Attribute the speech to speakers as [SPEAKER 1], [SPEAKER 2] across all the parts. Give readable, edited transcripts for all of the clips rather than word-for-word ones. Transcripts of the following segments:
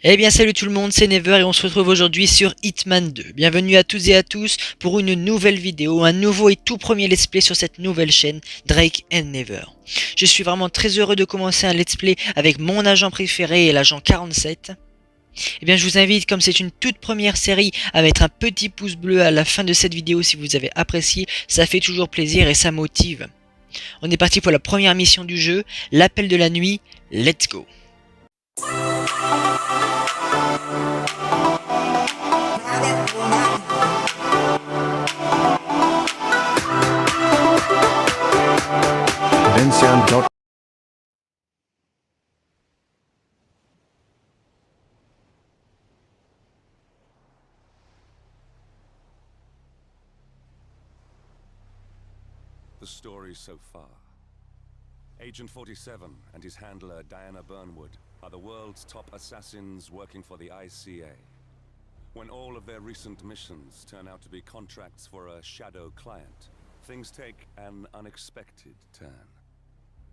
[SPEAKER 1] Eh bien salut tout le monde, c'est Never et on se retrouve aujourd'hui sur Hitman 2. Bienvenue à toutes et à tous pour une nouvelle vidéo, un nouveau et tout premier let's play sur cette nouvelle chaîne, Drake and Never. Je suis vraiment très heureux de commencer un let's play avec mon agent préféré, l'agent 47. Eh bien je vous invite, comme c'est une toute première série, à mettre un petit pouce bleu à la fin de cette vidéo si vous avez apprécié, ça fait toujours plaisir et ça motive. On est parti pour la première mission du jeu, l'appel de la nuit, let's go.
[SPEAKER 2] Vincent.
[SPEAKER 3] The story so far. Agent 47 and his handler Diana Burnwood are the world's top assassins working for the ICA. When all of their recent missions turn out to be contracts for a shadow client, things take an unexpected turn.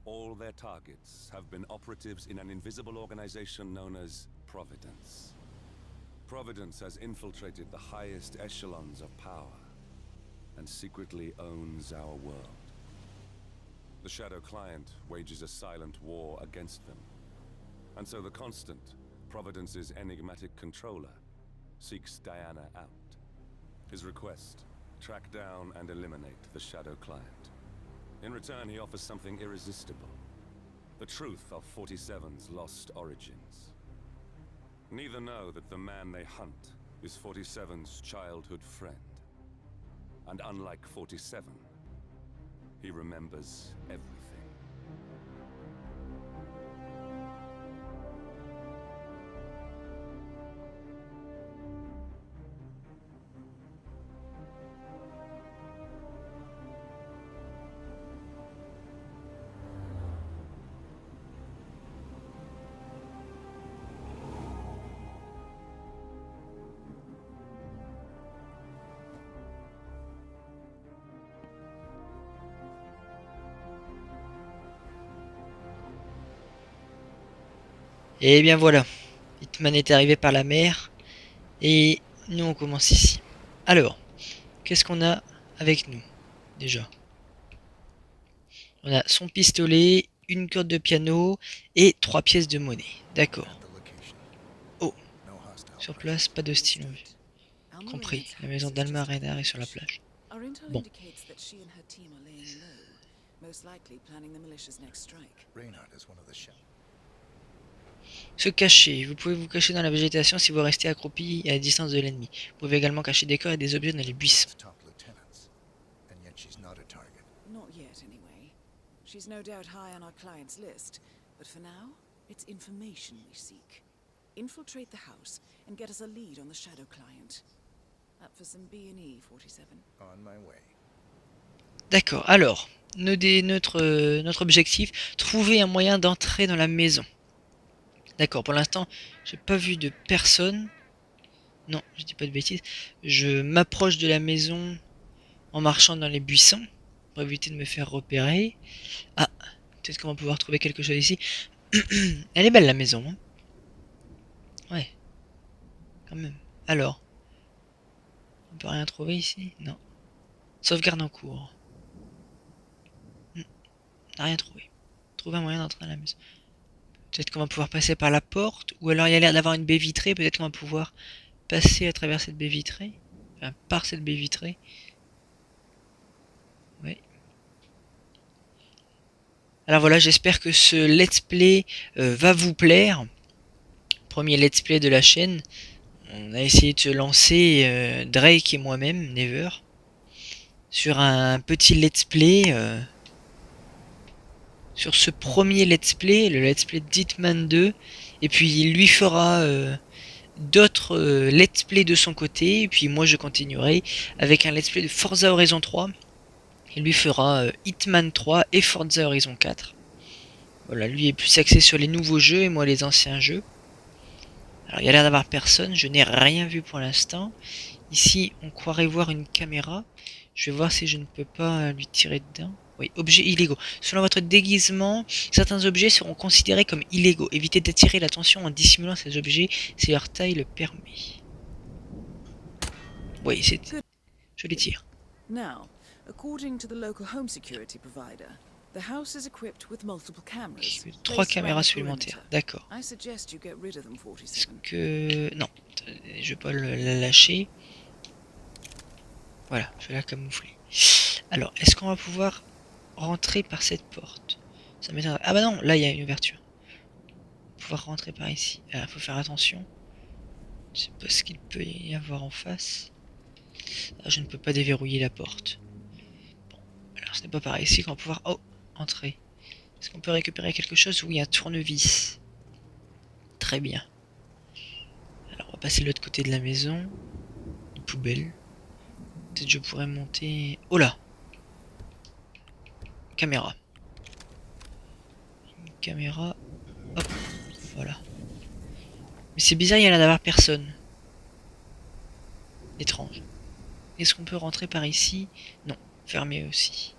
[SPEAKER 3] All their targets have been operatives in an invisible organization known as Providence. Providence has infiltrated the highest echelons of power and secretly owns our world. The Shadow Client wages a silent war against them. And so the Constant, Providence's enigmatic controller, seeks Diana out. His request, track down and eliminate the Shadow Client. In return, he offers something irresistible. The truth of 47's lost origins. Neither know that the man they hunt is 47's childhood friend. And unlike 47, he remembers everything.
[SPEAKER 1] Et bien voilà, Hitman est arrivé par la mer et nous on commence ici. Alors, qu'est-ce qu'on a avec nous déjà? On a son pistolet, une corde de piano et 3 pièces de monnaie. D'accord. Oh, sur place, pas de style en vue. Compris, la maison d'Alma Reynard est sur la plage. Bon. Se cacher. Vous pouvez vous cacher dans la végétation si vous restez accroupi à la distance de l'ennemi. Vous pouvez également cacher des corps et des objets dans les buissons.
[SPEAKER 4] She's no doubt high on our client's list, but for now, it's information we seek. Infiltrate the house and get us a lead on the Shadow Client. Up for some B&E, 47.
[SPEAKER 2] On my way.
[SPEAKER 1] D'accord, alors, notre objectif, trouver un moyen d'entrer dans la maison. D'accord, pour l'instant, j'ai pas vu de personne. Non, je dis pas de bêtises. Je m'approche de la maison en marchant dans les buissons pour éviter de me faire repérer. Ah, peut-être qu'on va pouvoir trouver quelque chose ici. Elle est belle la maison, hein. Ouais, quand même. Alors, on peut rien trouver ici? Non. Sauvegarde en cours. On n'a rien trouvé. Trouver un moyen d'entrer dans la maison. Peut-être qu'on va pouvoir passer par la porte, ou alors il y a l'air d'avoir une baie vitrée, peut-être qu'on va pouvoir passer à travers cette baie vitrée. Enfin, par cette baie vitrée. Ouais. Alors voilà, j'espère que ce let's play va vous plaire. Premier let's play de la chaîne. On a essayé de se lancer, Drake et moi-même, Never, sur un petit let's play. Sur ce premier let's play, le let's play d'Hitman 2. Et puis il lui fera d'autres let's play de son côté. Et puis moi je continuerai avec un let's play de Forza Horizon 3. Il lui fera Hitman 3 et Forza Horizon 4. Voilà, lui est plus axé sur les nouveaux jeux et moi les anciens jeux. Alors il y a l'air d'avoir personne, je n'ai rien vu pour l'instant. Ici on croirait voir une caméra. Je vais voir si je ne peux pas lui tirer dedans. Oui, objets illégaux. Selon votre déguisement, certains objets seront considérés comme illégaux. Évitez d'attirer l'attention en dissimulant ces objets si leur taille le permet. Oui, c'est...
[SPEAKER 4] Good.
[SPEAKER 1] Je les tire.
[SPEAKER 4] Now, according to the local home security provider, the house is equipped with multiple cameras.
[SPEAKER 1] 3
[SPEAKER 4] placed around
[SPEAKER 1] caméras
[SPEAKER 4] the
[SPEAKER 1] supplémentaires.
[SPEAKER 4] perimeter.
[SPEAKER 1] D'accord.
[SPEAKER 4] I suggest you get rid of them,
[SPEAKER 1] Est-ce
[SPEAKER 4] 47.
[SPEAKER 1] que... Non. Je vais pas la lâcher. Voilà, je vais la camoufler. Alors, est-ce qu'on va pouvoir rentrer par cette porte? Ça m'étonnerait. Ah bah non, là il y a une ouverture. Pouvoir rentrer par ici. Ah, faut faire attention. Je sais pas ce qu'il peut y avoir en face. Ah, je ne peux pas déverrouiller la porte. Bon, alors ce n'est pas par ici qu'on va pouvoir... Oh, entrer. Est-ce qu'on peut récupérer quelque chose? Oui, un tournevis. Très bien. Alors on va passer de l'autre côté de la maison. Une poubelle. Peut-être je pourrais monter... Oh là! Caméra. Une caméra. Hop, voilà. Mais c'est bizarre, il y a l'air d'avoir personne. Étrange. Est-ce qu'on peut rentrer par ici? Non, fermé aussi.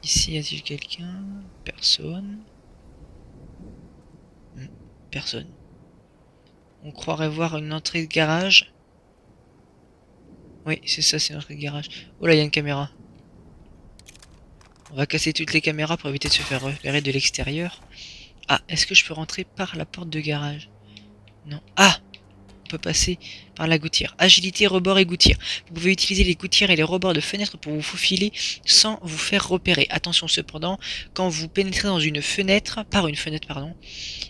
[SPEAKER 1] Ici, y a-t-il quelqu'un? Personne. Personne. On croirait voir une entrée de garage. Oui, c'est ça, c'est l'entrée de garage. Oh là, il y a une caméra. On va casser toutes les caméras pour éviter de se faire repérer de l'extérieur. Ah, est-ce que je peux rentrer par la porte de garage? Non. Ah! On peut passer par la gouttière. Agilité, rebord et gouttière. Vous pouvez utiliser les gouttières et les rebords de fenêtres pour vous faufiler sans vous faire repérer. Attention cependant, quand vous pénétrez dans une fenêtre, par une fenêtre pardon,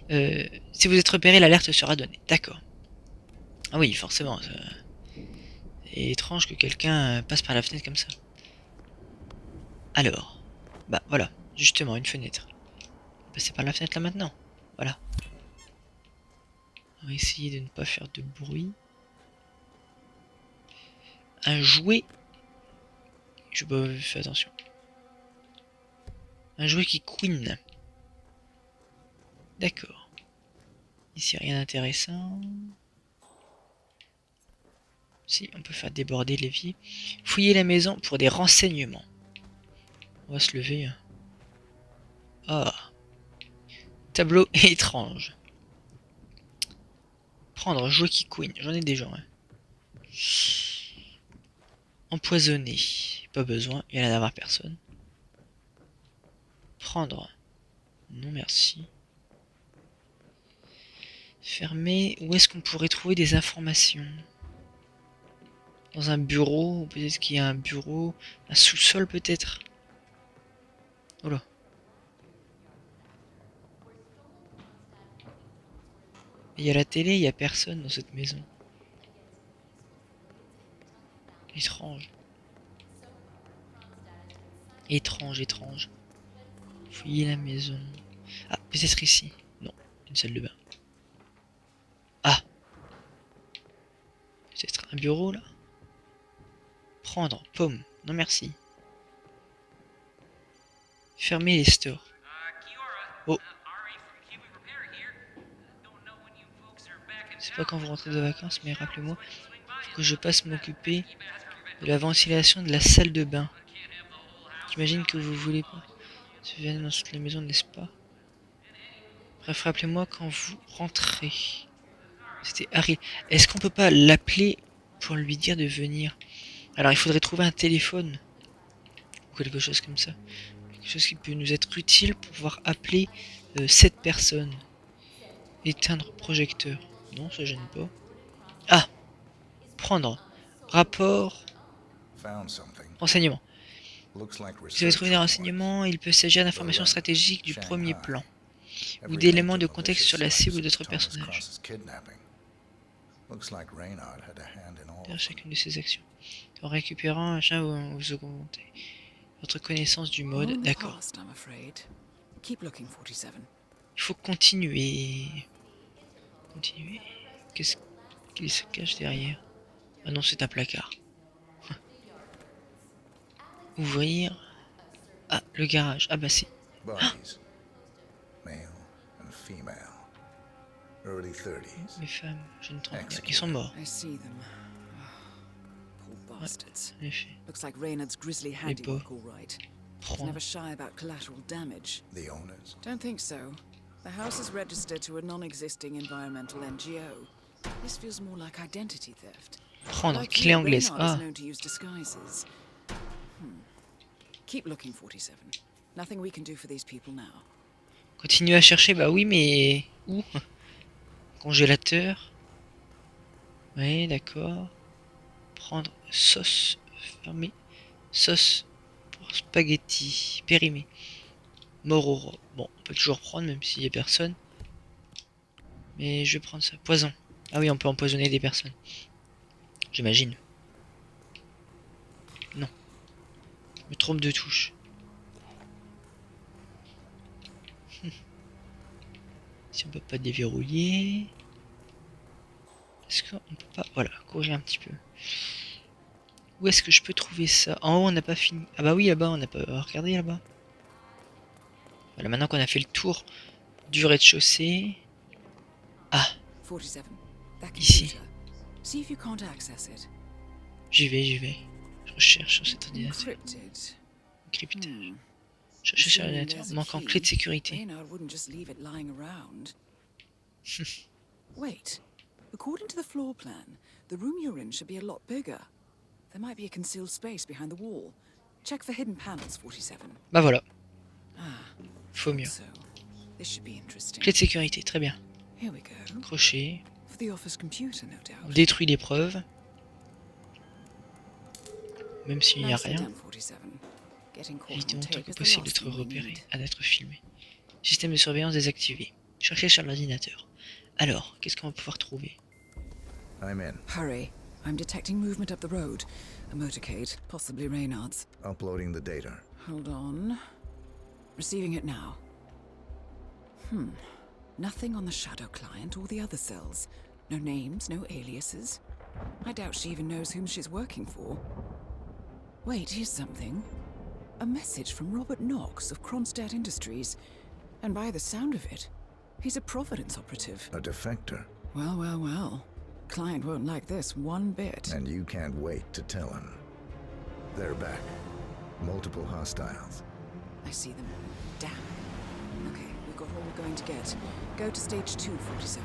[SPEAKER 1] si vous êtes repéré, l'alerte sera donnée. D'accord. Ah oui, forcément. C'est étrange que quelqu'un passe par la fenêtre comme ça. Alors, bah voilà, justement une fenêtre. Passer par la fenêtre là maintenant. Voilà. On va essayer de ne pas faire de bruit. Un jouet. Je peux faire attention. Un jouet qui queen. D'accord. Ici rien d'intéressant. Si, on peut faire déborder l'évier. Fouiller la maison pour des renseignements. On va se lever. Ah. Tableau étrange. Prendre jouet qui queen. J'en ai déjà. Hein. Empoisonné. Pas besoin. Il y en a d'avoir personne. Prendre. Non merci. Fermer. Où est-ce qu'on pourrait trouver des informations? Dans un bureau, peut-être qu'il y a un bureau, un sous-sol peut-être. Oh là. Il y a la télé, il y a personne dans cette maison. Étrange. Étrange, étrange. Fouiller la maison. Ah, peut-être ici. Non, une salle de bain. Ah. Peut-être un bureau là. Prendre, pomme. Non merci. Fermer les stores. Oh. C'est pas quand vous rentrez de vacances, mais rappelez-moi que je passe m'occuper de la ventilation de la salle de bain. J'imagine que vous voulez pas. Se viennent dans toute la maison, n'est-ce pas? Bref, rappelez-moi quand vous rentrez. C'était Harry. Est-ce qu'on peut pas l'appeler pour lui dire de venir? Alors il faudrait trouver un téléphone. Ou quelque chose comme ça. Quelque chose qui peut nous être utile pour pouvoir appeler cette personne. Éteindre projecteur. Non, ça gêne pas. Ah! Prendre. Rapport. Renseignement. Si vous avez trouvé des renseignements, il peut s'agir d'informations stratégiques du premier plan, ou d'éléments de contexte sur la cible ou d'autres personnages. Derrière chacune de ces actions. En récupérant un chat, vous augmentez votre connaissance du mode. D'accord. Il faut continuer. Continuer. Qu'est-ce qu'il se cache derrière? Ah non, c'est un placard. Ouvrir. Ah, le garage. Ah bah si. Les femmes, jeunes trentenaires. Ils sont morts.
[SPEAKER 4] bastards.
[SPEAKER 1] En effet.
[SPEAKER 4] Looks like Reynard's grisly handiwork, all right. He's
[SPEAKER 1] Prends.
[SPEAKER 4] never shy about collateral damage.
[SPEAKER 2] The owners.
[SPEAKER 4] Don't think so. The house is registered to a non-existing environmental NGO. This feels more like identity theft.
[SPEAKER 1] Prendre.
[SPEAKER 4] Like
[SPEAKER 1] Clé
[SPEAKER 4] you,
[SPEAKER 1] anglaise.
[SPEAKER 4] Reynard is
[SPEAKER 1] Ah.
[SPEAKER 4] known to use disguises. Keep looking, 47. Nothing we can do for these people now.
[SPEAKER 1] Continue à chercher. Bah oui, mais... Où? Congélateur. Oui, d'accord. Prendre sauce fermée. Sauce pour spaghetti. Périmée. Mororo. Bon, on peut toujours prendre même s'il y a personne. Mais je vais prendre ça. Poison. Ah oui, on peut empoisonner des personnes. J'imagine. Non. Je me trompe de touche. Si on peut pas déverrouiller. Est-ce qu'on peut pas... Voilà, courir un petit peu. Où est-ce que je peux trouver ça? En haut, on n'a pas fini. Ah bah oui, là-bas, on n'a pas... Regardez là-bas. Voilà, maintenant qu'on a fait le tour du rez-de-chaussée. Ah,
[SPEAKER 4] 47. That
[SPEAKER 1] Ici.
[SPEAKER 4] computer. See if you can't access it.
[SPEAKER 1] j'y vais, j'y vais. Je recherche sur cet ordinateur.
[SPEAKER 4] Encrypted.
[SPEAKER 1] Crypteur.
[SPEAKER 4] Hmm.
[SPEAKER 1] Chercher sur
[SPEAKER 4] Assuming
[SPEAKER 1] l'ordinateur.
[SPEAKER 4] there's a
[SPEAKER 1] Manquant
[SPEAKER 4] key,
[SPEAKER 1] clé de sécurité.
[SPEAKER 4] Reynard wouldn't just leave it lying around. Wait. According to the floor plan, the room you're in should be a lot bigger. There might be a concealed space behind the wall. Check for hidden panels, 47.
[SPEAKER 1] Bah voilà,
[SPEAKER 4] Ah,
[SPEAKER 1] faut mieux.
[SPEAKER 4] so this should be interesting.
[SPEAKER 1] Clé de sécurité, très bien.
[SPEAKER 4] Here we go.
[SPEAKER 1] Crochet.
[SPEAKER 4] For the office computer, no doubt.
[SPEAKER 1] Détruit les preuves. Même s'il n'y a
[SPEAKER 4] Nicely
[SPEAKER 1] rien.
[SPEAKER 4] done, 47. Getting caught on
[SPEAKER 1] Évitons autant
[SPEAKER 4] tape
[SPEAKER 1] que
[SPEAKER 4] is the
[SPEAKER 1] possible
[SPEAKER 4] last
[SPEAKER 1] d'être
[SPEAKER 4] thing we
[SPEAKER 1] repéré,
[SPEAKER 4] need.
[SPEAKER 1] à d'être filmé. Système de surveillance désactivé. Chercher sur l'ordinateur. Alors, qu'est-ce qu'on va pouvoir trouver?
[SPEAKER 2] I'm in.
[SPEAKER 4] Hurry. I'm detecting movement up the road. A motorcade, possibly Reynard's.
[SPEAKER 2] Uploading the data.
[SPEAKER 4] Hold on. Receiving it now. Nothing on the shadow client or the other cells. No names, no aliases. I doubt she even knows whom she's working for. Wait, here's something. A message from Robert Knox of Kronstadt Industries. And by the sound of it, he's a Providence operative.
[SPEAKER 2] A defector.
[SPEAKER 4] Well, well, well. Client won't like this one bit.
[SPEAKER 2] And you can't wait to tell him. They're back. Multiple hostiles.
[SPEAKER 4] I see them. Damn. Okay, we've got all we're going to get. Go to stage 2, 47.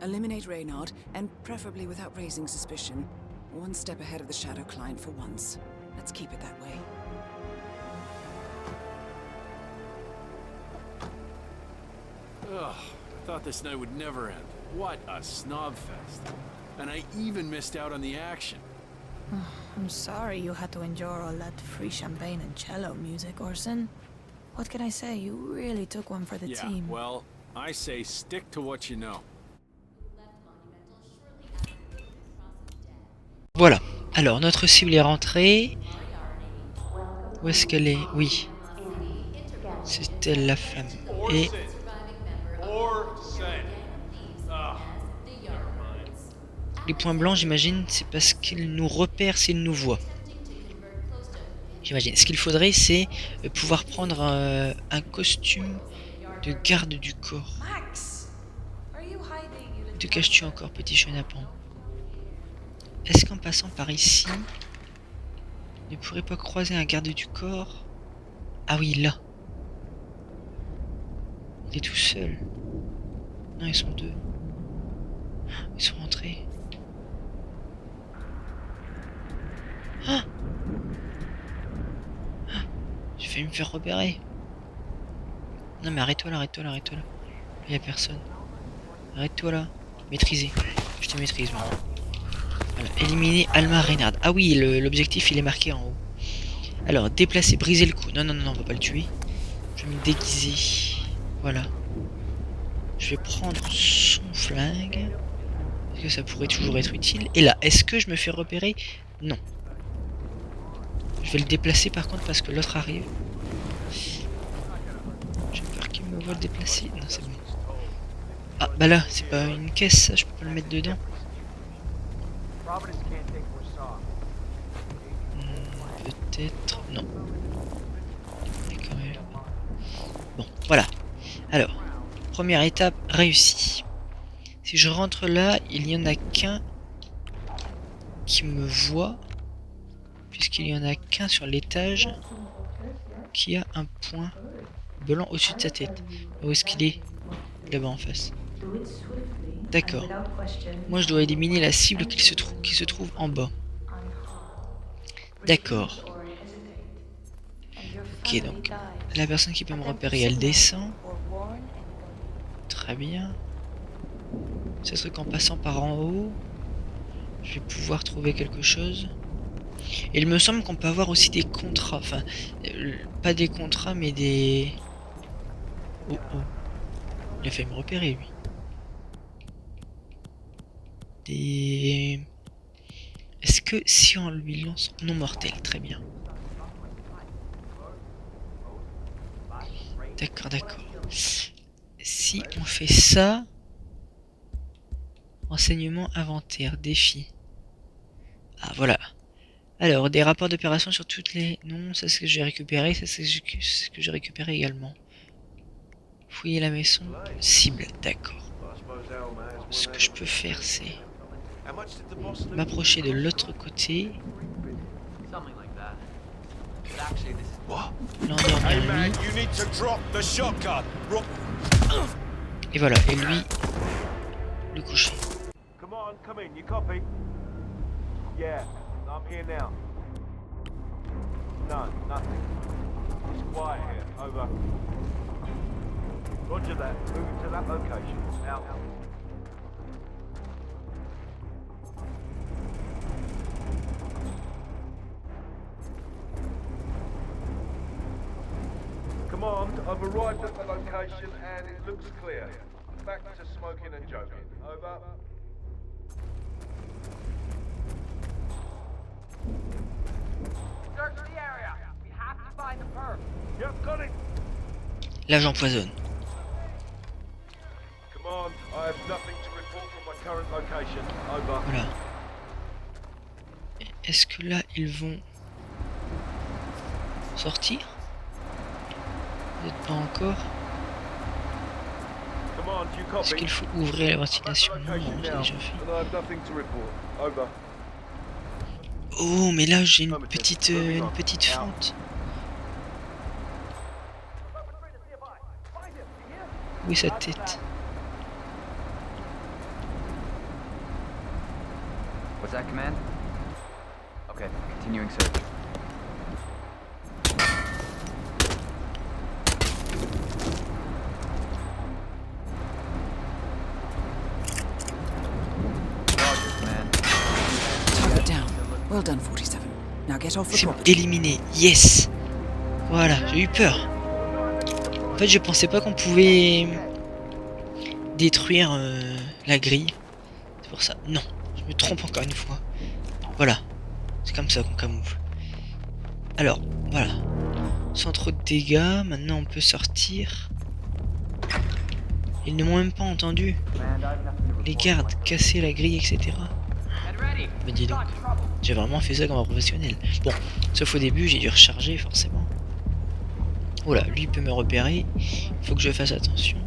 [SPEAKER 4] Eliminate Reynard, and preferably without raising suspicion. One step ahead of the shadow client for once. Let's keep it that way.
[SPEAKER 5] Ugh, I thought this night would never end. What a snob fest. And I even missed out on the action.
[SPEAKER 6] I'm sorry you had to endure all that free champagne and cello music, Orson. What can I say? You really took one for the
[SPEAKER 5] Yeah,
[SPEAKER 6] team.
[SPEAKER 5] well, I say stick to what you know.
[SPEAKER 1] Voilà. Alors, notre cible est rentrée. Où est-ce qu'elle est? Oui. C'est elle la femme. Et... Les points blancs, j'imagine, c'est parce qu'il nous repère s'il nous voit. J'imagine. Ce qu'il faudrait, c'est pouvoir prendre un costume de garde du corps. Où te caches-tu encore, petit chenapan? Est-ce qu'en passant par ici, on ne pourrait pas croiser un garde du corps? Ah oui, là. Il est tout seul. Non, ils sont deux. Ils sont rentrés. Ah, ah, j'ai failli me faire repérer. Non mais arrête-toi là, arrête-toi là, arrête-toi là. Il y a personne. Arrête-toi là. Maîtriser. Je te maîtrise moi. Voilà. Éliminer Alma Reynard. Ah oui, l'objectif il est marqué en haut. Alors, déplacer, briser le cou. Non, non, non, on va pas le tuer. Je vais me déguiser. Voilà. Je vais prendre son flingue. Parce que ça pourrait toujours être utile. Et là, est-ce que je me fais repérer? Non. Je vais le déplacer par contre parce que l'autre arrive. J'ai peur qu'il me voit le déplacer. Non, c'est bon. Ah, bah là, c'est pas une caisse, ça, je peux pas le mettre dedans. Peut-être... Non. Mais quand même... Bon, voilà. Alors, première étape réussie. Si je rentre là, il n'y en a qu'un qui me voit. puisqu'il y en a qu'un sur l'étage qui a un point blanc au-dessus de sa tête. Où est-ce qu'il est? Là-bas en face. D'accord. Moi je dois éliminer la cible qui se trouve en bas. D'accord. Ok, donc la personne qui peut me repérer, elle descend. Très bien. Ce serait qu'en passant par en haut, je vais pouvoir trouver quelque chose. Et il me semble qu'on peut avoir aussi des contrats. Enfin, pas des contrats, mais des... Oh oh. Il a fait me repérer, lui. Des... Est-ce que si on lui lance... Non mortel, très bien. D'accord, d'accord. Si on fait ça... Renseignement inventaire, défi. Ah, voilà. Alors, des rapports d'opération sur toutes les... Non, ça c'est ce que j'ai récupéré, ça c'est ce que j'ai récupéré également. Fouiller la maison. Cible, d'accord. Ce que je peux faire, c'est... m'approcher de l'autre côté. L'endormir lui. Et voilà, et lui... le coucher.
[SPEAKER 7] Come on, come in, you copy? Yeah, I'm here now. No, nothing. It's quiet here, over. Roger that, moving to that location. Out. Command, I've arrived at the location and it looks clear. Back to smoking and joking. Over.
[SPEAKER 8] Search the area. We have to find the perp.
[SPEAKER 7] Yep, got it.
[SPEAKER 1] Là, j'empoisonne.
[SPEAKER 7] Command, I have nothing to report from my current location. Over.
[SPEAKER 1] Voilà. Est-ce que là, ils vont sortir? Peut-être pas encore.
[SPEAKER 7] Command, you copy?
[SPEAKER 1] Est-ce qu'il faut ouvrir la ventilation? Non,
[SPEAKER 7] Location
[SPEAKER 1] c'est
[SPEAKER 7] now,
[SPEAKER 1] déjà fait.
[SPEAKER 7] and I have nothing to report. Over.
[SPEAKER 1] Oh, mais là, j'ai une petite fente. Où est sa tête?
[SPEAKER 8] What's that command? Okay, continuing search. Roger, command.
[SPEAKER 4] Target down. Well done, 47. Now get off the
[SPEAKER 1] C'est
[SPEAKER 4] property.
[SPEAKER 1] éliminé. Yes! Voilà, j'ai eu peur. En fait, je pensais pas qu'on pouvait détruire la grille. C'est pour ça. Non, je me trompe encore une fois. Voilà. C'est comme ça qu'on camoufle. Alors, voilà. Sans trop de dégâts, maintenant on peut sortir. Ils ne m'ont même pas entendu.
[SPEAKER 8] Command, I have nothing to report.
[SPEAKER 1] Les gardes, casser la grille, etc.
[SPEAKER 8] Get ready.
[SPEAKER 1] Mais dis donc,
[SPEAKER 8] Got trouble.
[SPEAKER 1] j'ai vraiment fait ça comme un professionnel. Bon, sauf au début, j'ai dû recharger forcément. Voilà, lui il peut me repérer. Faut que je fasse attention.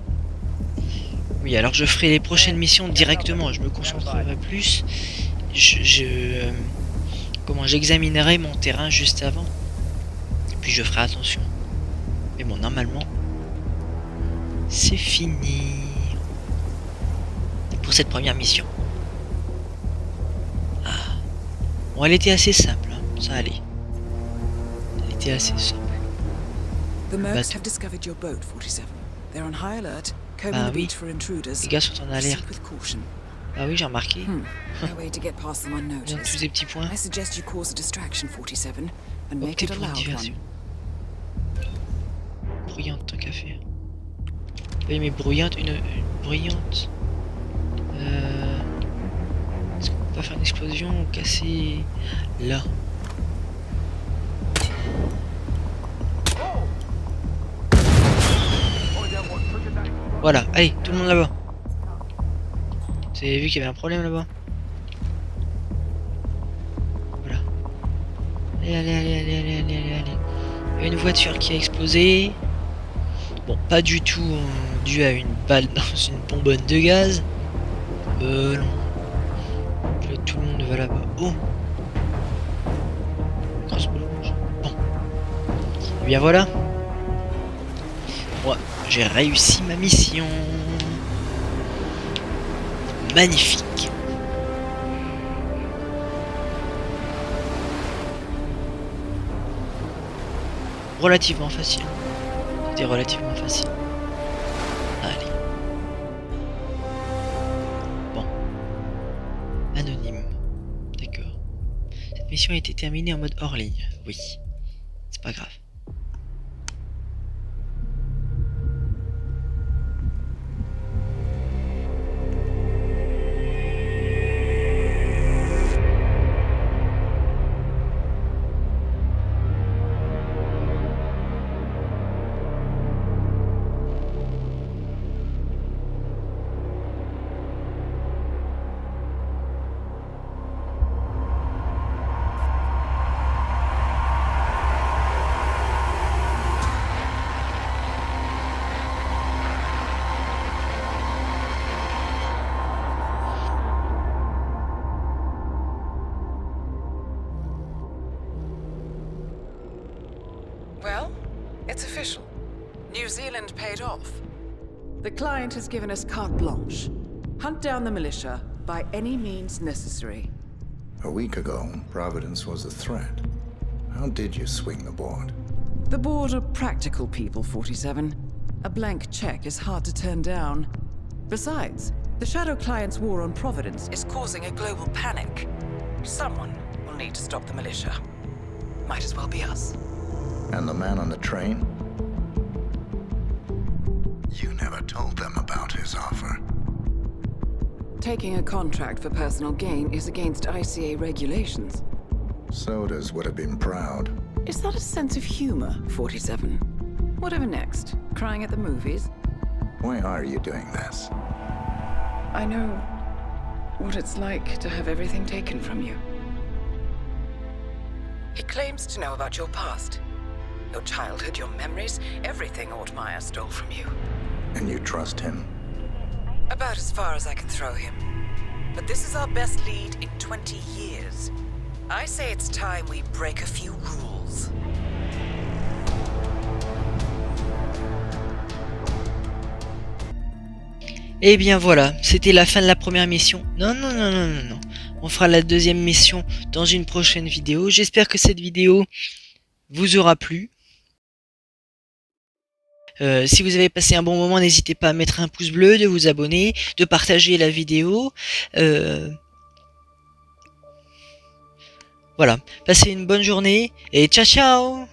[SPEAKER 1] Oui, alors je ferai les prochaines missions directement. Je me concentrerai plus. Comment j'examinerai mon terrain juste avant. Et puis je ferai attention. Mais bon, normalement, c'est fini pour cette première mission. Ah. Bon, elle était assez simple, hein. Ça allait. Elle était assez simple.
[SPEAKER 4] The mercs
[SPEAKER 1] But-
[SPEAKER 4] have discovered your boat, 47. They're on high alert, combing
[SPEAKER 1] Ah
[SPEAKER 4] the
[SPEAKER 1] oui.
[SPEAKER 4] beach for intruders.
[SPEAKER 1] Les gars sont en alerte.
[SPEAKER 4] Proceed with caution.
[SPEAKER 1] Ah oui, j'ai remarqué.
[SPEAKER 4] No way to get past them
[SPEAKER 1] Ils ont tous
[SPEAKER 4] unnoticed.
[SPEAKER 1] ces petits points.
[SPEAKER 4] I suggest you cause a distraction, 47, and make
[SPEAKER 1] Optez
[SPEAKER 4] it a
[SPEAKER 1] pour une
[SPEAKER 4] loud
[SPEAKER 1] diversion.
[SPEAKER 4] one.
[SPEAKER 1] Bruyante tant qu'à faire. Oui, mais bruyante, une bruyante. Est-ce qu'on peut pas faire une explosion ou casser là? Voilà, allez, tout le monde là-bas. Vous avez vu qu'il y avait un problème là-bas? Voilà. Allez, allez, allez, allez, allez, allez, allez, allez. Il y a une voiture qui a explosé. Bon, pas du tout dû à une balle dans une bonbonne de gaz. Non. Là, tout le monde va là-bas. Oh! Et bien voilà. Moi, j'ai réussi ma mission. Magnifique. Relativement facile. C'était relativement facile. Allez. Bon. Anonyme. D'accord. Cette mission a été terminée en mode hors ligne. Oui. C'est pas grave.
[SPEAKER 4] Well, it's official. New Zealand paid off. The client has given us carte blanche. Hunt down the militia by any means necessary.
[SPEAKER 2] A week ago, Providence was a threat. How did you swing the board?
[SPEAKER 4] The board are practical people, 47. A blank check is hard to turn down. Besides, the Shadow Client's war on Providence is causing a global panic. Someone will need to stop the militia. Might as well be us.
[SPEAKER 2] And the man on the train? You never told them about his offer.
[SPEAKER 4] Taking a contract for personal gain is against ICA regulations.
[SPEAKER 2] Sodas would have been proud.
[SPEAKER 4] Is that a sense of humor, 47? Whatever next? Crying at the movies?
[SPEAKER 2] Why are you doing this?
[SPEAKER 4] I know what it's like to have everything taken from you. He claims to know about your past. Your childhood, your memories, everything Ortmeyer stole from you.
[SPEAKER 2] And you trust him?
[SPEAKER 4] About as far as I can throw him. But this is our best lead in 20 years. I say it's time we break a few rules.
[SPEAKER 1] Et bien voilà, c'était la fin de la première mission. Non, non, non, non, non, non. On fera la deuxième mission dans une prochaine vidéo. J'espère que cette vidéo vous aura plu. Si vous avez passé un bon moment, n'hésitez pas à mettre un pouce bleu, de vous abonner, de partager la vidéo. Voilà, passez une bonne journée et ciao ciao!